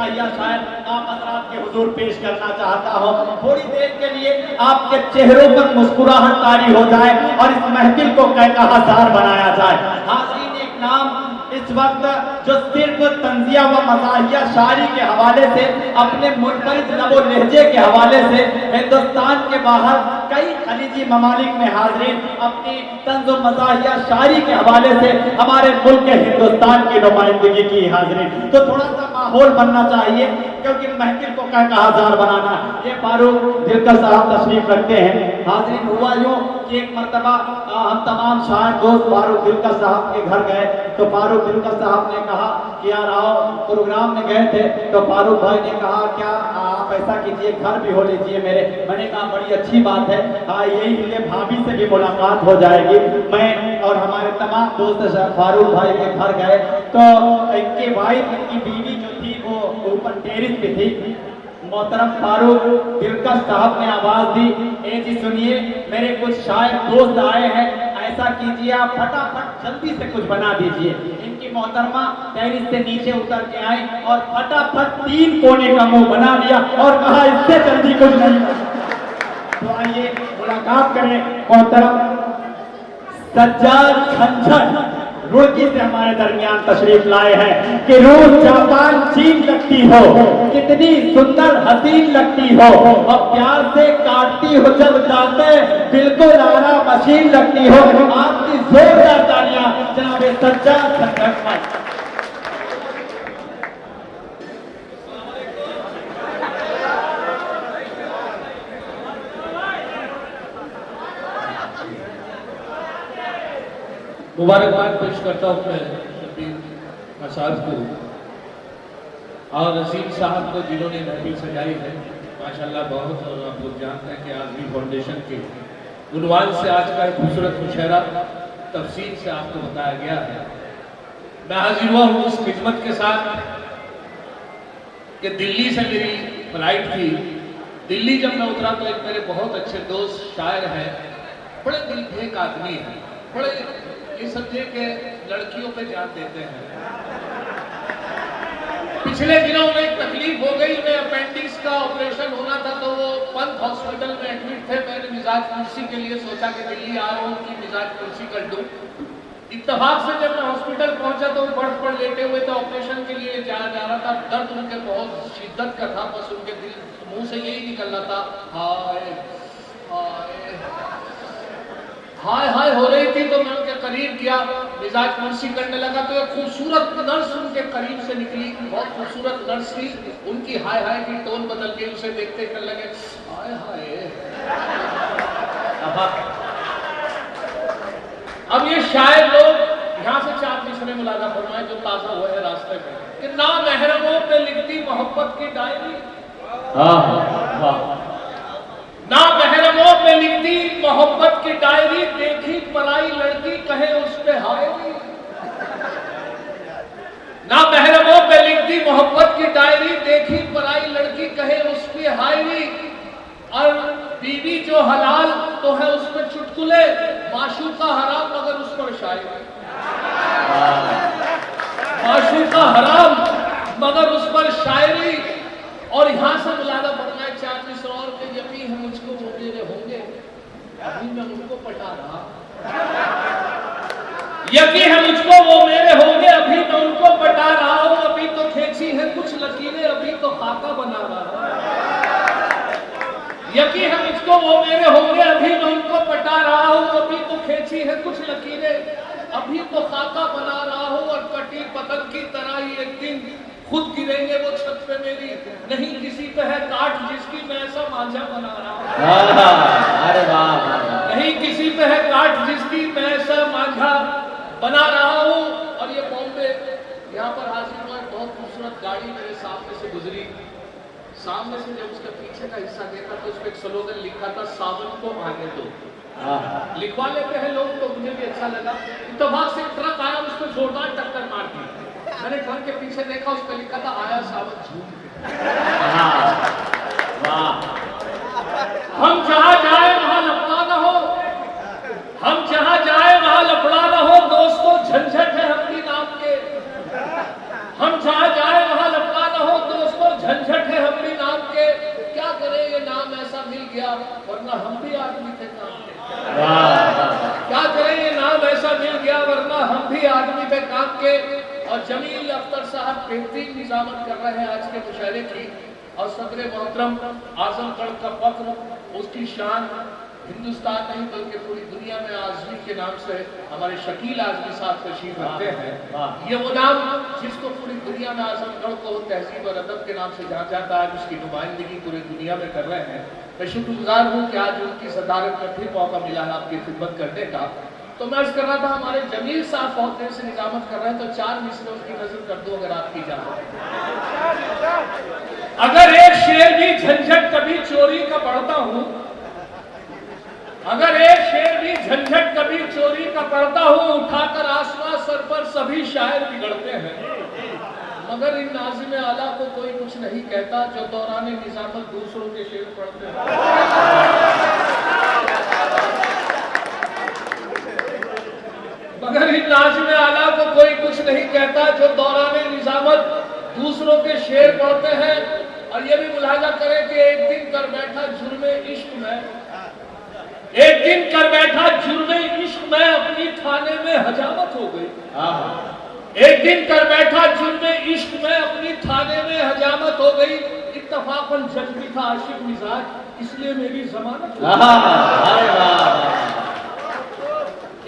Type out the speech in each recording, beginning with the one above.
मज़ाहिया शायर आप हज़रात के हुजूर पेश करना चाहता हूँ। थोड़ी देर के लिए आपके चेहरों पर मुस्कुराहट तारी हो जाए और इस महफिल को कहकहासार बनाया जाए। हाज़रीन, एक नाम इस वक्त जो सिर्फ तंजिया व मज़ाहिया शायरी के हवाले से, अपने मुनफरिद लबो लहजे के हवाले से हिंदुस्तान के बाहर कई खलीजी ममालिक में हाज़रीन अपनी तंज़ व मज़ाहिया शायरी के हवाले से हमारे मुल्क हिंदुस्तान की नुमाइंदगी की हाज़रीन। तो थोड़ा सा माहौल बनना चाहिए क्योंकि महफिल को कहकहासार बनाना। ये फारूक दिलकश साहब तशरीफ रखते हैं। हाज़रीन, हुआ यूँ कि एक मरतबा हम तमाम शायर दोस्त फारूक दिलकश साहब के घर गए तो फारूक दिलकश साहब ने कहा कि यार आओ, प्रोग्राम में गए थे तो फारूक भाई ने कहा क्या आप ऐसा कीजिए घर भी हो लीजिए मेरे। मैंने कहा बड़ी अच्छी बात है, हाँ यही लिए भाभी से भी मुलाकात हो जाएगी। मैं और हमारे तमाम दोस्त फारूक भाई के घर गए तो इनकी वाइफ, इनकी बीवी जो थी वो ऊपर टेरिस पे थी। मोहतरम फारूक दिलकश साहब ने आवाज दी, ए जी सुनिए, मेरे कुछ शायर दोस्त आए हैं, ऐसा कीजिए आप फटाफट जल्दी से कुछ बना दीजिए। इनकी मोहतरमा टेरिस से नीचे उतर के आई और फटाफट 3 कोने का मुंह बना लिया और कहा इससे जल्दी कुछ नहीं। तो आइए मुलाकात करें मोहतरम सज्जाद खंजर रुड़की से हमारे दरमियान तशरीफ लाए हैं कि रूस जापान चीन लगती हो, कितनी सुंदर हसीन लगती हो, और प्यार से काटती हो जब दांते बिल्कुल आरा मशीन लगती हो। आपकी जोरदार तालियां जनाब सज्जाद खंजर पर। मुबारकबाद पेश करता हूँ मैं शब्बीर आसाद को और रसीद साहब को जिन्होंने महफिल सजाई है माशाल्लाह बहुत। और आप लोग जानते हैं कि आज़मी फाउंडेशन के उन्वान से आज का एक खूबसूरत मुशायरा तफसील से आपको बताया गया है। मैं हाजिर हुआ हूँ उस खिदमत के साथ कि दिल्ली से मेरी फ्लाइट थी। दिल्ली जब मैं उतरा तो एक मेरे बहुत अच्छे दोस्त शायर हैं, बड़े दिल फेंक आदमी हैं, बड़े ये समझे कि लड़कियों पे ध्यान देते हैं। पिछले दिनों में एक तकलीफ हो गई, उन्हें अपेंडिक्स का ऑपरेशन होना था तो वो पंत हॉस्पिटल में एडमिट थे। मैंने मिजाज कुर्सी के लिए सोचा कि दिल्ली आ रहा हूँ कि मिजाज कुर्सी कर दूँ। इत्तेफाक से जब मैं हॉस्पिटल पहुंचा तो वो बर्थ पर लेटे हुए थे, ऑपरेशन के लिए जाया जा रहा था। दर्द उनके बहुत शिद्दत का था, बस उनके दिल मुंह से यही निकल रहा था हाय हाय हाय हाय हो रही थी। तो मैं उनके करीब गया, मिजाज कुर्सी करने लगा तो एक खूबसूरत नर्स उनके करीब से निकली, बहुत खूबसूरत नर्स थी। उनकी हाय हाय की टोन बदल गई, उसे देखते कर लगे हाय हाय। अब ये शायद लोग यहाँ से 4 मिसरे मुलाजा फरमाए जो ताजा हुए हैं रास्ते में कि ना महरमों पे लिखती मोहब्बत की डायरी, ना महरमों पे लिखती मोहब्बत की डायरी, देखी पराई लड़की कहे उस पे हाय। ना महरमों पे लिखती मोहब्बत की डायरी, देखी पराई लड़की कहे उस पे हायरी। और बीवी जो हलाल तो है उस पर चुटकुले, माशूका हराम मगर उस पर शायरी। माशूका हराम मगर उस पर शायरी। और यहाँ से मुलादा फरमाए 4 मिसर और के यकीन है मुझको वो मेरे होंगे, अभी मैं उनको पटा रहा। यकीन है मुझको वो मेरे होंगे, अभी मैं उनको पटा रहा हूँ। अभी तो खींची है कुछ लकीरें, अभी तो खाका बना रहा। यकीन है मुझको वो मेरे होंगे, अभी मैं उनको पटा रहा हूँ। अभी तो खींची है कुछ लकीरें, अभी तो खाका बना रहा हूँ। और कटी पतंग की तरह ही एक दिन खुद गिरेंगे वो छत पे मेरी, नहीं किसी पे है काट जिसकी मैं ऐसा मांझा बना रहा हूँ। अरे वाह, नहीं किसी पे है काट जिसकी मैं ऐसा मांझा बना रहा हूँ। और ये बॉम्बे यहाँ पर हाजिर हुआ, बहुत खूबसूरत गाड़ी मेरे सामने से गुजरी। सामने से जब उसका पीछे का हिस्सा देखा तो उस पर एक स्लोगन लिखा था, सावन को आने दो। लिखवा लेते हैं लोग तो मुझे भी अच्छा लगा। इत्तेफाक से ट्रक आया, उस पर जोरदार टक्कर मार दी। मैंने ट्रक के पीछे देखा, उस पर लिखा था आया सावन झूम। हम जहां जाए वहां लफड़ा न हो, हम जहां जाए वहां लफड़ा न हो, दोस्तों झंझट है हम भी नाम के। हम जहां जाए वहां लफड़ा न हो, दोस्तों गया, वरना हम भी आदमी थे काम के। वाह क्या करें, ये नाम ऐसा मिल गया, वरना हम भी आदमी थे काम के। और जमील अख्तर साहब बेहतरीन निजामत कर रहे हैं आज के मुशायरे की। और सदर मोहतरम आजमगढ़ का फख्र, उसकी शान हिंदुस्तान नहीं बल्कि पूरी दुनिया में आजमी के नाम से हमारे शकील आजमी साहब तशरीफ रखते हैं। ये वो नाम जिसको पूरी दुनिया में आजमगढ़ को तहजीब और अदब के नाम से जाना जाता है, उसकी नुमाइंदगी पूरी दुनिया में कर रहे हैं। मैं शुक्रगुजार हूँ कि आज उनकी सदारत में फिर मौका मिला है आपकी खिदमत करने का। तो मैं अर्ज कर रहा था, हमारे जमील साहब बहुत देर से निजामत कर रहे हैं, तो 4 मिसरे उसकी नजर कर दो अगर आपकी इजाजत। अगर एक शेर भी झंझट कभी चोरी का पढ़ता हूँ, अगर एक शेर भी झंझट कभी चोरी का पढ़ता हूँ, उठाकर आसमां सर पर सभी शायर बिगड़ते हैं। मगर इन नाज़िम आला को कोई कुछ नहीं कहता जो दौरान निजामत दूसरों के शेर पढ़ते हैं। मगर इन नाज़िम आला को कोई कुछ नहीं कहता जो दौरान निजामत दूसरों के शेर पढ़ते हैं। और ये भी मुलाजा करें कि एक दिन कर बैठा जुर्मे इश्क में, एक दिन कर बैठा जुर्मे इश्क में अपनी थाने में हजामत हो गई। एक दिन कर बैठा जुर्मे इश्क में अपनी थाने में हजामत हो गई। इत्तफाकन जज भी था आशिक मिजाज, इसलिए मेरी जमानत हो गई।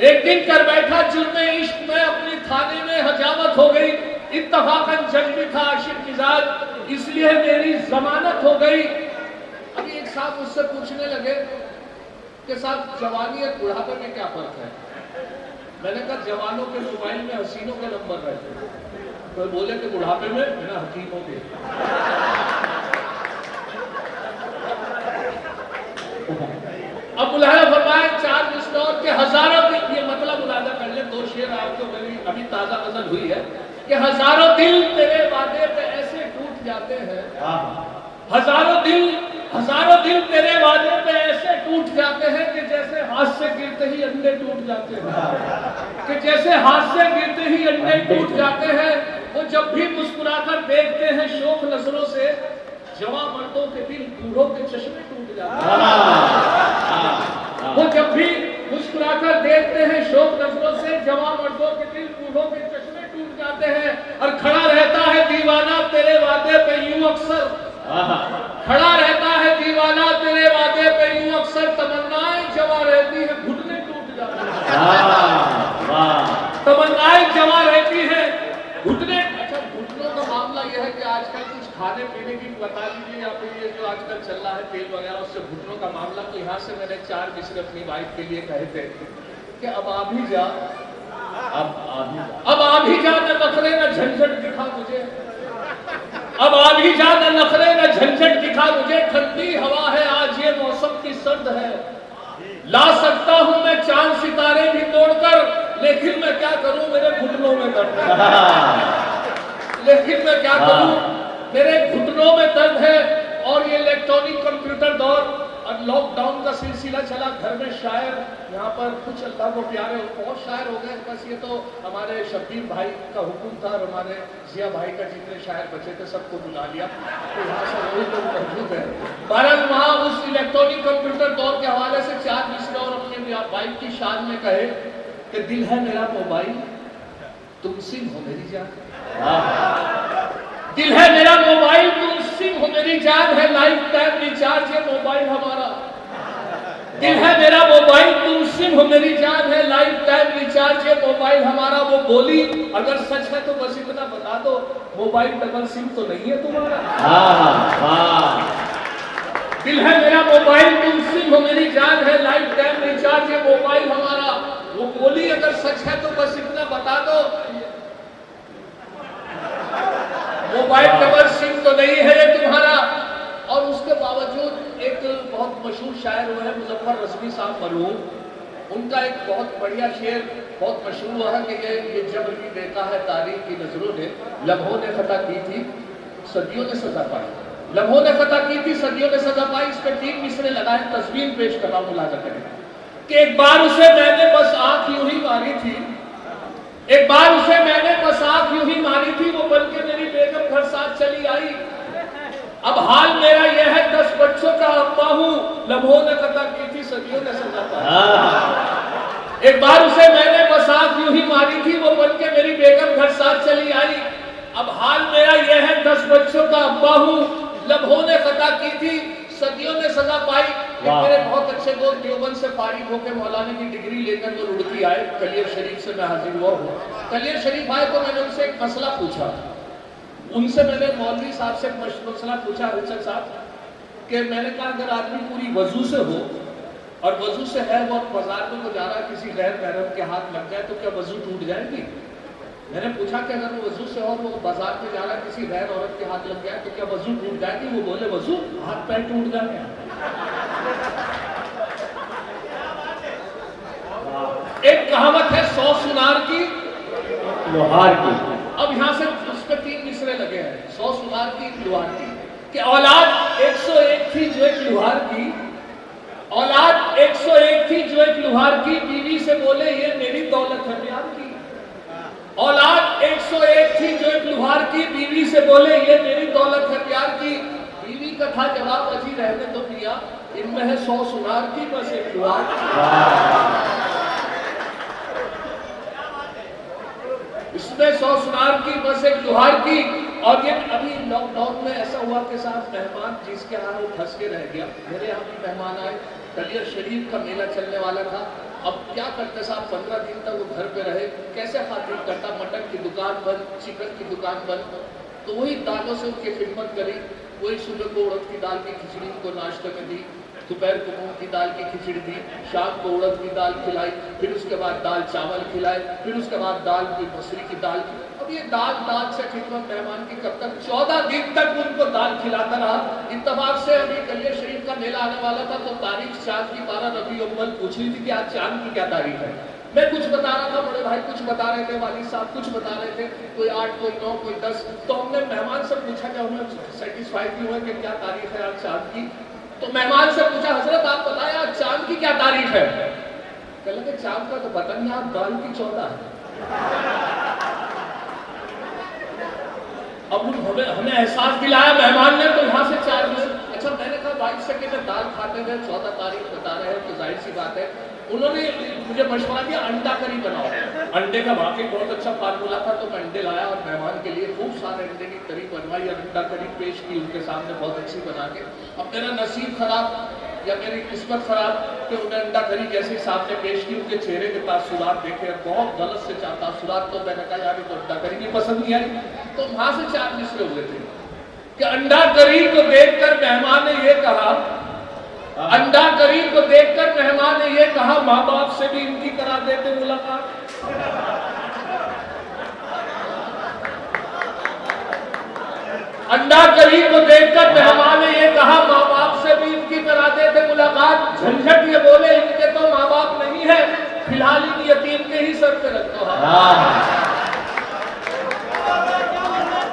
एक दिन कर बैठा जुर्मे इश्क में अपनी थाने में हजामत हो गई। इत्तफाकन जज भी था आशिक मिजाज, इसलिए मेरी जमानत हो गई। अभी एक साहब मुझसे पूछने लगे कि साहब जवानी और बुढ़ापे में क्या फर्क है। मैंने कहा जवानों के मोबाइल में हसीनों के नंबर रहते हैं, तो बोले कि बुढ़ापे में बिना हकीमों के। अब मुलाजा फरमाए 4 मिसरे के हजारों दिल, ये मतलब मुलाजा कर ले, 2 शेर आपको मेरी अभी ताजा गजल हुई है कि हजारों दिल तेरे वादे पे ऐसे टूट जाते हैं, हजारों दिल तेरे वादे पे ऐसे टूट जाते हैं कि जैसे हाथ से गिरते ही अंडे टूट जाते हैं, कि जैसे हाथ से गिरते ही अंडे टूट जाते हैं। वो जब भी मुस्कुराकर देखते हैं शोक नजरों से, जवां मर्दों के दिल बूढ़ों के चश्मे टूट जाते हैं। वो जब भी मुस्कुराकर देखते हैं शोक नजरों से, जवां मर्दों के दिल बूढ़ों के चश्मे टूट जाते हैं। और खड़ा रहता है दीवाना तेरे वादे पे यूं अक्सर, खड़ा रहता है दीवाना तेरे वादे पे यूं अक्सर, तमन्नाएं जवां रहती है घुटने टूट जाते हैं। तमन्नाएं जवां रहती है घुटने। अच्छा, घुटनों का मामला यह है कि आजकल कुछ खाने पीने की बता दीजिए, या फिर ये जो आजकल चल रहा है तेल वगैरह, उससे घुटनों का मामला। तो यहाँ से मैंने 4 मिसरे अपनी वाइफ के लिए कहे थे कि अब आ भी जा, अब आ भी जा, न नखरे न झंझट दिखा मुझे, अब आ भी जा, न नखरे न झंझट दिखा मुझे। ठंडी हवा है आज ये मौसम की सर्द है, ला सकता हूँ मैं चांद सितारे भी तोड़कर, लेकिन मैं क्या करूँ मेरे घुटनों में दर्द है। लेकिन मैं क्या करूँ मेरे घुटनों में दर्द है। और ये इलेक्ट्रॉनिक कंप्यूटर दौर और लॉकडाउन का सिलसिला चला, घर में शायर यहाँ पर कुछ अल्लाह को प्यारे बहुत शायर हो गए। बस ये तो हमारे शब्बीर भाई का हुक्म था और हमारे जिया भाई का जितने शायर बचे थे सबको बुला लिया, तो यहाँ से वही लोग मौजूद है। बहरहाल वहाँ उस इलेक्ट्रॉनिक कंप्यूटर दौर के हवाले से 4 मिसरे और अपने वाइफ की शान में कहे कि दिल है मेरा मोबाइल तुम सिम हो मेरी जान, दिल है मेरा मोबाइल तुम सिम हो मेरी जान, है लाइफ टाइम रिचार्ज है मोबाइल हमारा। दिल है मेरा मोबाइल तुम सिम हो मेरी जान, है लाइफ टाइम रिचार्ज है मोबाइल हमारा। वो बोली अगर सच है तो बस इतना बता दो, मोबाइल डबल सिम तो नहीं है तुम्हारा। दिल है मेरा मोबाइल तुम सिम हो मेरी जान, है लाइफ टाइम रिचार्ज है मोबाइल हमारा। वो बोली अगर सच है तो बस इतना बता दो, मोबाइल डबल सिम तो नहीं है ये तुम्हारा। और उसके बावजूद एक बहुत मशहूर शायर हुए हैं मुजफ्फर रज़वी साहब मरहूम, उनका एक बहुत बढ़िया शेर बहुत मशहूर हुआ है कि ये जब भी देखा है तारीख की नजरों ने, लम्हों ने खता की थी सदियों ने सजा पाई, लम्हों ने खता की थी सदियों ने सजा पाई। इस पे 3 मिसरे लगाए, तस्वीर पेश कर रहा हूं, मुलाजा करें कि एक बार उसे मैंने बस आंख यूं ही मारी थी, एक बार उसे मैंने बस आंख यूं ही मारी थी, वो बनके मेरी बेगम घर साथ चली आई। अब हाल मेरा यह है 10 बच्चों का अब्बा हूं, लम्हों ने कथा की थी सदियों ने सजा पाई। एक बार उसे मैंने बसात यूं ही मारी थी, वो बन के मेरी बेगम घर साथ चली आई। अब हाल मेरा यह है 10 बच्चों का अब्बा हूं, लम्हों ने कथा की थी सदियों ने सजा पाई। मेरे बहुत अच्छे दोस्त देवबंद से फारिग होकर मौलाना की डिग्री लेकर वो रुड़की आए, कलियर शरीफ से मैं हाजिर हुआ हूँ। कलियर शरीफ आए तो मैंने उनसे एक मसला पूछा। उनसे मैंने मौलवी साहब से मसला पूछा, हरिचंद साहब, कि मैंने कहा अगर आदमी पूरी वजू से हो और वजू से है वो बाजार में वो जा रहा है, किसी गैर महरम के हाथ लग जाए तो क्या वजू टूट जाएगी? मैंने पूछा कि अगर वो वजू से और वो बाजार में जा रहा है, किसी गैर औरत के हाथ लग जाए तो क्या वजू टूट जाएगी? वो बोले वजू, हाथ पैर टूट जाए। एक कहावत है 100 सुनार की लोहार की। अब यहाँ से उस पर 3 मिसरे लगे हैं, 100 सुनार की लोहार की, कि औलाद 101 थी जो एक लोहार की, औलाद 101 थी जो एक लोहार की, बीवी से बोले ये मेरी दौलत है प्यार की। औलाद 101 थी जो एक लोहार की, बीवी से बोले ये मेरी दौलत है प्यार की। बीवी का था जवाब अजी रहने तो पिया, इनमें है 100 सुनार की बस एक लोहार की। इसमें 100 सुनार की बस एक लोहार की। और ये अभी लॉकडाउन में ऐसा हुआ कि साहब मेहमान जिसके यहाँ वो फंस के रह गया। मेरे यहाँ भी मेहमान आए, कलियर शरीफ का मेला चलने वाला था। अब क्या करते साहब, 15 दिन तक वो घर पे रहे, कैसे खातिर करता, मटन की दुकान बंद, चिकन की दुकान बंद, तो वही दालों से उनकी खिदमत करी। वही सुबह को उड़द की दाल की खिचड़ी उनको नाश्ते में दी, दोपहर को मूंग की दाल की खिचड़ी दी, शाम को उड़द की दाल खिलाई, फिर उसके बाद दाल चावल खिलाए, फिर उसके बाद दाल की मसूरी की दाल। अब ये दाल से खिदमत मेहमान की कब तक? 14 दिन तक उनको दाल खिलाता रहा। इत्तेफाक से अभी कलियर शरीफ का मेला आने वाला था तो तारीख चांद की 12 रबी अव्वल पूछ रही थी कि आज चांद की क्या तारीख है। मैं कुछ बता रहा था, बड़े भाई कुछ बता रहे थे, वालिद साहब कुछ बता रहे थे, कोई 8 कोई 9 कोई 10। तो हमने मेहमान से पूछा कि हमें सेटिस्फाइड भी हुआ कि क्या तारीख है आज चांद की। तो मेहमान से पूछा हजरत आप बताएं आज चांद की क्या तारीख है? कहने लगे चांद का तो पता नहीं, आज दाल की 14 है। अब हमें एहसास दिलाया मेहमान ने, तो यहाँ से 4 बजे। अच्छा मैंने कहा वाइफ से कि दाल खाते हुए 14 तारीख बता रहे हैं तो जाहिर सी बात है। उन्होंने मुझे मशवरा दिया अंडा करी बनाओ। अंडे का वाकई बहुत अच्छा फार्मूला था तो मैं अंडे लाया और मेहमान के लिए खूब सारे अंडे की करी बनवाई और अंडा करी पेश की उनके सामने बहुत अच्छी बना के। अब मेरा नसीब खराब या मेरी किस्मत खराब कि उन्हें अंडा करी जैसे सामने पेश की, उनके चेहरे के तासुरात देखे बहुत गलत से तासुरात। तो मैंने कहा यार तो अंडा करी नहीं पसंद नहीं आई। तो वहां से 4 मिसरे हुए थे कि अंडा करी को देखकर मेहमान ने ये कहा, अंडा करी को देखकर मेहमान ने ये कहा माँ बाप से भी इनकी करा देते मुलाकात। अंडा करी को देखकर मेहमान ने ये कहा माँ बाप से भी इनकी करा देते मुलाकात। झंझट ये बोले इनके तो माँ बाप नहीं है, फिलहाल इन यतीम के ही सर पे रखता है।